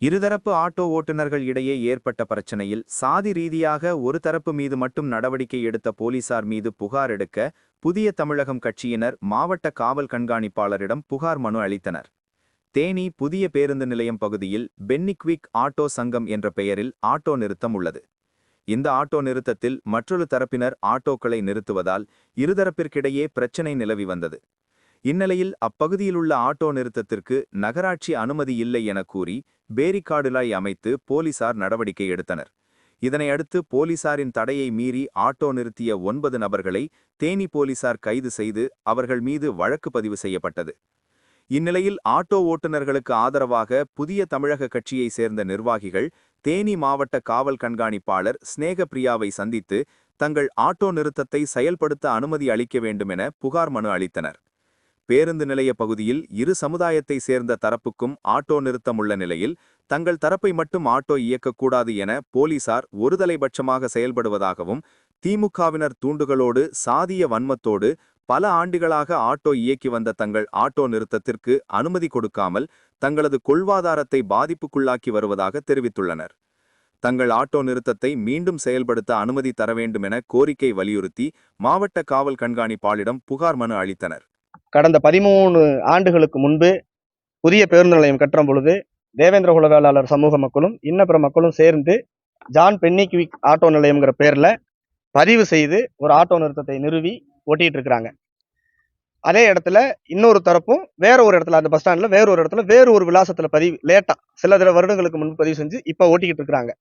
இருதரப்பு ஆட்டோ ஓட்டுநர்கள் இடையே ஏற்பட்ட பிரச்சனையில் சாதி ரீதியாக ஒரு தரப்பு மீது மட்டும் நடவடிக்கை எடுத்த போலீசார் மீது புகார் எடுக்க புதிய தமிழகம் கட்சியினர் மாவட்ட காவல் கண்காணிப்பாளரிடம் புகார் மனு அளித்தனர். தேனி புதிய பேருந்து நிலையம் பகுதியில் பென்னிக்விக் ஆட்டோ சங்கம் என்ற பெயரில் ஆட்டோ நிறுத்தம் உள்ளது. இந்த ஆட்டோ நிறுத்தத்தில் மற்றொரு தரப்பினர் ஆட்டோக்களை நிறுத்துவதால் இருதரப்பிற்கிடையே பிரச்சினை நிலவி வந்தது. இந்நிலையில் அப்பகுதியிலுள்ள ஆட்டோ நிறுத்தத்திற்கு நகராட்சி அனுமதி இல்லை என கூறி பேரிகார்டுலாய் அமைத்து போலீசார் நடவடிக்கை எடுத்தனர். இதனையடுத்து போலீசாரின் தடையை மீறி ஆட்டோ நிறுத்திய 9 நபர்களை தேனி போலீசார் கைது செய்து அவர்கள் மீது வழக்கு பதிவு செய்யப்பட்டது. இந்நிலையில் ஆட்டோ ஓட்டுநர்களுக்கு ஆதரவாக புதிய தமிழக கட்சியை சேர்ந்த நிர்வாகிகள் தேனி மாவட்ட காவல் கண்காணிப்பாளர் ஸ்நேகப்பிரியாவை சந்தித்து தங்கள் ஆட்டோ நிறுத்தத்தை செயல்படுத்த அனுமதி அளிக்க வேண்டும் என புகார் மனு அளித்தனர். பேருந்து நிலைய பகுதியில் இரு சமுதாயத்தை சேர்ந்த தரப்புக்கும் ஆட்டோ நிறுத்தம் உள்ள நிலையில் தங்கள் தரப்பை மட்டும் ஆட்டோ இயக்கக்கூடாது என போலீசார் ஒருதலைபட்சமாக செயல்படுவதாகவும் திமுகவினர் தூண்டுகளோடு சாதிய வன்மத்தோடு பல ஆண்டுகளாக ஆட்டோ இயக்கி வந்த தங்கள் ஆட்டோ நிறுத்தத்திற்கு அனுமதி கொடுக்காமல் தங்களது கொள்வாதாரத்தை பாதிப்புக்குள்ளாக்கி வருவதாக தெரிவித்துள்ளனர். தங்கள் ஆட்டோ நிறுத்தத்தை மீண்டும் செயல்படுத்த அனுமதி தர வேண்டும் என கோரிக்கை வலியுறுத்தி மாவட்ட காவல் கண்காணிப்பாளரிடம் புகார் மனு அளித்தனர். கடந்த 13 ஆண்டுகளுக்கு முன்பு புதிய பேருந்து நிலையம் கட்டுற பொழுது தேவேந்திர குல வேளாளர் சமூக மக்களும் இன்னபிற மக்களும் சேர்ந்து ஜான் பென்னிக்விக் ஆட்டோ நிலையம்ங்கிற பேர்ல பதிவு செய்து ஒரு ஆட்டோ நிறுத்தத்தை நிறுவி ஓட்டிட்டு இருக்கிறாங்க. அதே இடத்துல இன்னொரு தரப்பும் வேற ஒரு இடத்துல அந்த பஸ் ஸ்டாண்ட்ல வேற ஒரு இடத்துல வேறு ஒரு விலாசத்துல பதிவு லேட்டா சில வருடங்களுக்கு முன்பு பதிவு செஞ்சு இப்ப ஓட்டிக்கிட்டு இருக்கிறாங்க.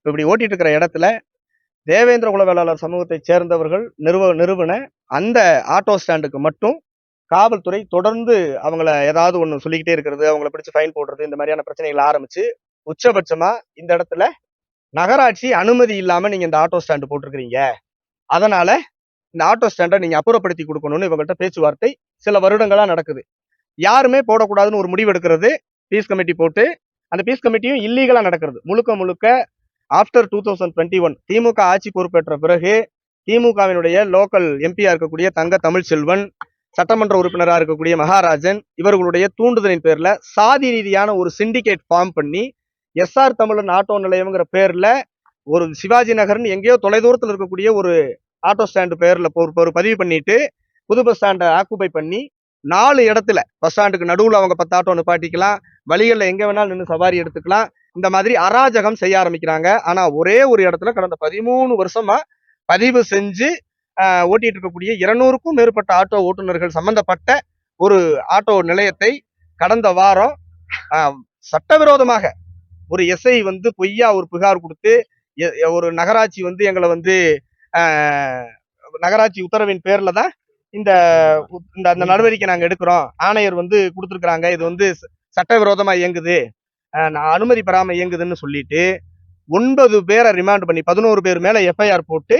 இப்படி ஓட்டிட்டு இருக்கிற இடத்துல தேவேந்திர குல வேளாளர் சமூகத்தை சேர்ந்தவர்கள் நிறுவன அந்த ஆட்டோ ஸ்டாண்டுக்கு மட்டும் காவல்துறை தொடர்ந்து அவங்கள ஏதாவது ஒண்ணு சொல்லிக்கிட்டே இருக்கிறது, அவங்கள பிடிச்சு ஃபைன் போடுறது, இந்த மாதிரியான பிரச்சனைகளை ஆரம்பிச்சு உச்சபட்சமா இந்த இடத்துல நகராட்சி அனுமதி இல்லாம நீங்க இந்த ஆட்டோ ஸ்டாண்டு போட்டிருக்கிறீங்க, அதனால இந்த ஆட்டோ ஸ்டாண்டை நீங்க அப்புறப்படுத்தி கொடுக்கணும்னு இவங்கள்ட்ட பேச்சுவார்த்தை சில வருடங்களா நடக்குது. யாருமே போடக்கூடாதுன்னு ஒரு முடிவு எடுக்கிறது, பீஸ் கமிட்டி போட்டு அந்த பீஸ் கமிட்டியும் இல்லீகலா நடக்கிறது. முழுக்க ஆஃப்டர் 2021 திமுக ஆட்சி பொறுப்பேற்ற பிறகு திமுகவினுடைய லோக்கல் எம்பியா இருக்கக்கூடிய தங்க தமிழ்ச்செல்வன், சட்டமன்ற உறுப்பினராக இருக்கக்கூடிய மகாராஜன் இவர்களுடைய தூண்டுதலின் பேர்ல சாதி ரீதியான ஒரு சிண்டிகேட் ஃபார்ம் பண்ணி எஸ்ஆர் தமிழன் ஆட்டோ நிலையம்ங்கிற பேர்ல ஒரு சிவாஜி நகர்னு எங்கேயோ தொலைதூரத்தில் இருக்கக்கூடிய ஒரு ஆட்டோ ஸ்டாண்டு பேர்ல ஒரு பதிவு பண்ணிட்டு புது பஸ் ஸ்டாண்டை ஆக்குபை பண்ணி 4 இடத்துல பஸ் ஸ்டாண்டுக்கு நடுவில் அவங்க 10 ஆட்டோ நிப்பாட்டிக்கலாம், வழிகளில் எங்க வேணாலும் நின்று சவாரி எடுத்துக்கலாம். இந்த மாதிரி அராஜகம் செய்ய ஆரம்பிக்கிறாங்க. ஆனா ஒரே ஒரு இடத்துல கடந்த 13 வருஷமா பதிவு செஞ்சு ஓட்டிட்டு இருக்கக்கூடிய 200க்கும் மேற்பட்ட ஆட்டோ ஓட்டுநர்கள் சம்பந்தப்பட்ட ஒரு ஆட்டோ நிலையத்தை கடந்த வாரம் சட்டவிரோதமாக ஒரு எஸ்ஐ வந்து பொய்யா ஒரு புகார் கொடுத்து ஒரு நகராட்சி வந்து எங்களை வந்து நகராட்சி உத்தரவின் பேர்ல தான் இந்த அந்த நடவடிக்கை நாங்க எடுக்கிறோம், ஆணையர் வந்து கொடுத்துருக்காங்க, இது வந்து சட்டவிரோதமா இயங்குது, அனுமதி பெறாம இயங்குதுன்னு சொல்லிட்டு 9 பேரை ரிமாண்ட் பண்ணி 11 பேர் மேல எஃப்ஐஆர் போட்டு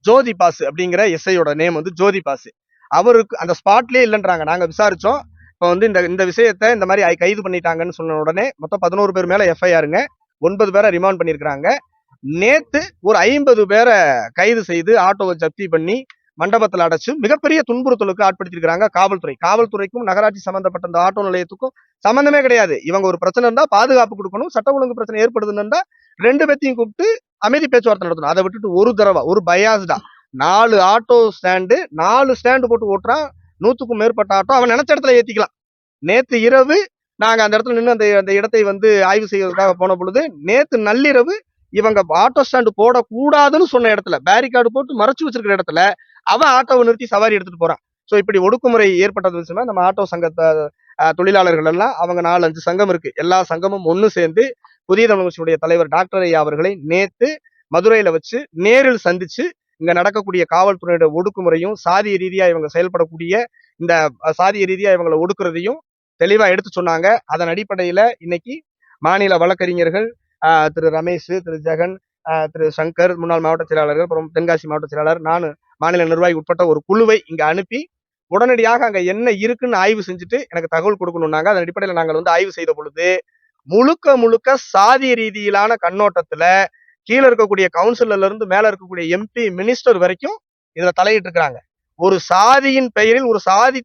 ஜோதி பாஸ் அப்படிங்கிற எஸ்ஐயோட நேம் வந்து ஜோதி பாஸ், அவருக்கு அந்த ஸ்பாட்லயே இல்லைன்றாங்க. நாங்க விசாரிச்சோம், இப்போ வந்து இந்த விஷயத்த இந்த மாதிரி கைது பண்ணிட்டாங்கன்னு சொன்ன உடனே மொத்தம் 11 பேர் மேல எஃப்ஐஆருங்க, 9 பேரை ரிமாண்ட் பண்ணிருக்கிறாங்க. நேத்து ஒரு 50 பேரை கைது செய்து ஆட்டோவை ஜப்தி பண்ணி மண்டபத்தில் அடைச்சு மிகப்பெரிய துன்புறுத்தலுக்கு ஆட்படுத்திருக்கிறாங்க காவல்துறை. காவல்துறைக்கும் நகராட்சி சம்பந்தப்பட்ட இந்த ஆட்டோ நிலையத்துக்கும் சம்பந்தமே கிடையாது. இவங்க ஒரு பிரச்சனை இருந்தா பாதுகாப்பு கொடுக்கணும், சட்ட ஒழுங்கு பிரச்சனை ஏற்படுதுன்னு 2 பேத்தையும் கூப்பிட்டு அமைதி பேச்சுவார்த்தை நடத்தணும். அதை விட்டுட்டு ஒரு தடவை ஒரு பயாஸ்டா 4 ஆட்டோ ஸ்டாண்டு 4 ஸ்டாண்டு போட்டு ஓட்டுறான், 100க்கும் மேற்பட்ட ஆட்டோ அவன் நினைச்ச இடத்துல ஏத்திக்கலாம். நேத்து இரவு நாங்க அந்த இடத்துல நின்று அந்த இடத்தை வந்து ஆய்வு செய்வதற்காக போன பொழுது நேத்து நள்ளிரவு இவங்க ஆட்டோ ஸ்டாண்டு போடக்கூடாதுன்னு சொன்ன இடத்துல பேரிகார்டு போட்டு மறைச்சு வச்சிருக்கிற இடத்துல அவன் ஆட்டோவை நிறுத்தி சவாரி எடுத்துட்டு போறான். ஸோ இப்படி ஒடுக்குமுறை ஏற்பட்டது விஷயமா நம்ம ஆட்டோ சங்க தொழிலாளர்கள் எல்லாம் அவங்க 4-5 சங்கம் இருக்கு, எல்லா சங்கமும் ஒன்னு சேர்ந்து புதிய தமிழகத்தினுடைய தலைவர் டாக்டர் ஐயா அவர்களை நேத்து மதுரையில வச்சு நேரில் சந்திச்சு இங்க நடக்கக்கூடிய காவல்துறையோட ஒடுக்குமுறையும் சாதிய ரீதியா இவங்க செயல்படக்கூடிய இந்த சாதிய ரீதியா இவங்களை ஒடுக்குறதையும் தெளிவா எடுத்து சொன்னாங்க. அதன் அடிப்படையில இன்னைக்கு மாநில வழக்கறிஞர்கள் திரு ரமேஷ், திரு ஜெகன், திரு சங்கர், முன்னாள் மாவட்ட செயலாளர்கள், அப்புறம் தென்காசி மாவட்ட செயலாளர், நான் மாநில நிர்வாகி உட்பட்ட ஒரு குழுவை இங்க அனுப்பி உடனடியாக அங்க என்ன இருக்குன்னு ஆய்வு செஞ்சுட்டு எனக்கு தகவல் கொடுக்கணும்னாங்க. அதன் அடிப்படையில் நாங்கள் வந்து ஆய்வு செய்த பொழுது முழுக்க சாதிய ரீதியிலான கண்ணோட்டத்துல கீழே இருக்கக்கூடிய கவுன்சிலர்ல இருந்து மேல இருக்கக்கூடிய எம்பி, மினிஸ்டர் வரைக்கும் இதுல தலையிட்டு இருக்கிறாங்க. ஒரு சாதியின் பெயரில் ஒரு சாதி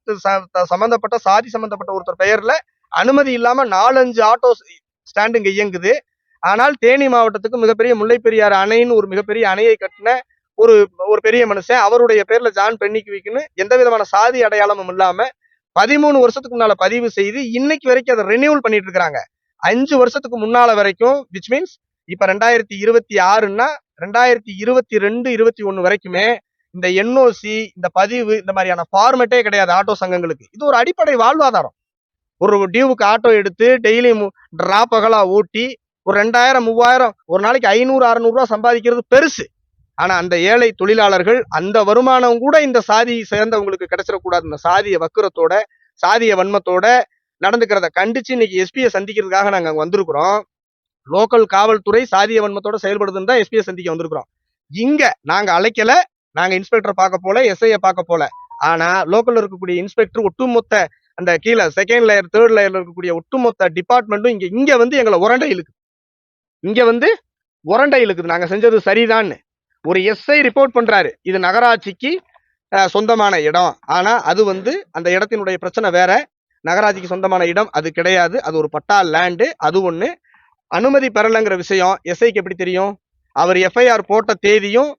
சம்பந்தப்பட்ட ஒருத்தர் பெயர்ல அனுமதி இல்லாம 4-5 ஆட்டோ ஸ்டாண்டு இங்க இயங்குது. ஆனால் தேனி மாவட்டத்துக்கு மிகப்பெரிய முல்லை பெரியாறு அணைன்னு ஒரு மிகப்பெரிய அணையை கட்டின ஒரு ஒரு பெரிய மனுஷன், அவருடைய பேர்ல ஜான் பென்னிக்விக்னு எந்த விதமான சாதி அடையாளமும் இல்லாம 13 வருஷத்துக்கு முன்னால பதிவு செய்து இன்னைக்கு வரைக்கும் அதை ரெனியூவல் பண்ணிட்டு இருக்காங்க. 5 வருஷத்துக்கு முன்னால வரைக்கும், விச் மீன்ஸ் இப்ப 2026ன்னா 2022, 21 வரைக்குமே இந்த என்ஓசி, இந்த பதிவு, இந்த மாதிரியான ஃபார்மேட்டே கிடையாது ஆட்டோ சங்கங்களுக்கு. இது ஒரு அடிப்படை வாழ்வாதாரம். ஒரு டியூவுக்கு ஆட்டோ எடுத்து டெய்லி பகலா ஓட்டி ஒரு 2000, 3000 ஒரு நாளைக்கு 500, 600 ரூபாய் சம்பாதிக்கிறது பெருசு. ஆனா அந்த ஏழை தொழிலாளர்கள் அந்த வருமானம் கூட இந்த சாதி சேர்ந்தவங்களுக்கு கிடைச்சிடக்கூடாது. இந்த சாதிய வக்குரத்தோட, சாதிய வன்மத்தோட நடந்துக்கிறத கண்டிச்சு இன்னைக்கு எஸ்பியை சந்திக்கிறதுக்காக நாங்க அங்க வந்திருக்கிறோம். லோக்கல் காவல்துறை சாதிய வன்மத்தோட செயல்படுதுன்னு தான் எஸ்பியை சந்திக்க வந்திருக்கிறோம். இங்க நாங்க அழைக்கல, நாங்க இன்ஸ்பெக்டர் பார்க்க போல, எஸ்ஐய பார்க்க போல. ஆனா லோக்கல்ல இருக்கக்கூடிய இன்ஸ்பெக்டர் ஒட்டுமொத்த அந்த கீழே செகண்ட் லேயர், தேர்ட் லேயர்ல இருக்கக்கூடிய ஒட்டுமொத்த டிபார்ட்மெண்ட்டும் இங்க வந்து எங்களை உரண்டை இழுக்குது. இங்க வந்து உரண்டை இழுக்குது. நாங்க செஞ்சது சரிதான். ஒரு எஸ்ஐ ரிப்போர்ட் பண்றாரு, இது நகராட்சிக்கு சொந்தமான இடம். ஆனா அது வந்து அந்த இடத்தினுடைய பிரச்சனை வேற. நகராட்சிக்கு சொந்தமான இடம் அது கிடையாது, அது ஒரு பட்டா லேண்டு. அது ஒண்ணு. அனுமதி பெறலைங்கிற விஷயம் எஸ்ஐக்கு எப்படி தெரியும்? அவர் எஃப்ஐஆர் போட்ட தேதியும்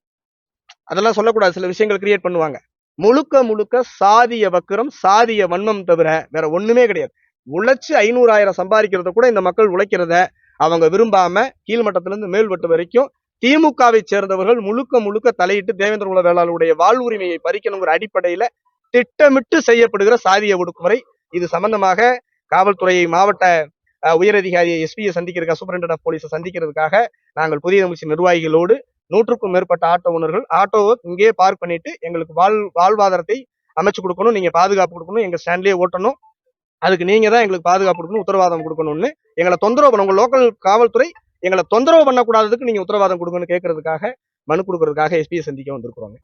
அதெல்லாம் சொல்லக்கூடாது, சில விஷயங்கள் கிரியேட் பண்ணுவாங்க. முழுக்க முழுக்க சாதிய வக்கிரம், சாதிய வன்மம் தவிர வேற ஒண்ணுமே கிடையாது. உழைச்சு 500, 1000 சம்பாதிக்கிறத கூட இந்த மக்கள் உழைக்கிறத அவங்க விரும்பாம கீழ்மட்டத்துல இருந்து மேல்வட்டு வரைக்கும் திமுகவை சேர்ந்தவர்கள் முழுக்க முழுக்க தலையிட்டு தேவேந்திர குல வேளாளருடைய வாழ்வுரிமையை பறிக்கணுங்கிற அடிப்படையில திட்டமிட்டு செய்யப்படுகிற சாதிய ஒடுக்குமுறை. இது சம்பந்தமாக காவல்துறை மாவட்ட உயரதிகாரியை எஸ்பியை சந்திக்கிறதுக்காக, சூப்பரிண்டென்டென்ட் ஆஃப் போலீஸை சந்திக்கிறதுக்காக நாங்கள் புதிய தமிழ்ச்சி நிர்வாகிகளோடு 100க்கும் மேற்பட்ட ஆட்டோ ஓனர்கள் ஆட்டோவை இங்கேயே பார்க் பண்ணிட்டு எங்களுக்கு வாழ்வாதாரத்தை அமைச்சு கொடுக்கணும், நீங்க பாதுகாப்பு கொடுக்கணும், எங்க ஸ்டாண்ட்லயே ஓட்டணும், அதுக்கு நீங்க தான் எங்களுக்கு பாதுகாப்பு கொடுக்கணும், உத்தரவாதம் கொடுக்கணும்னு எங்களை தொந்தரவு பண்ண, உங்க லோக்கல் காவல்துறை எங்களை தொந்தரவு பண்ணக்கூடாததுக்கு நீங்க உத்தரவாதம் கொடுங்கன்னு கேட்கறதுக்காக, மனு கொடுக்கறதுக்காக எஸ்பியை சந்திக்க வந்திருக்கிறோங்க.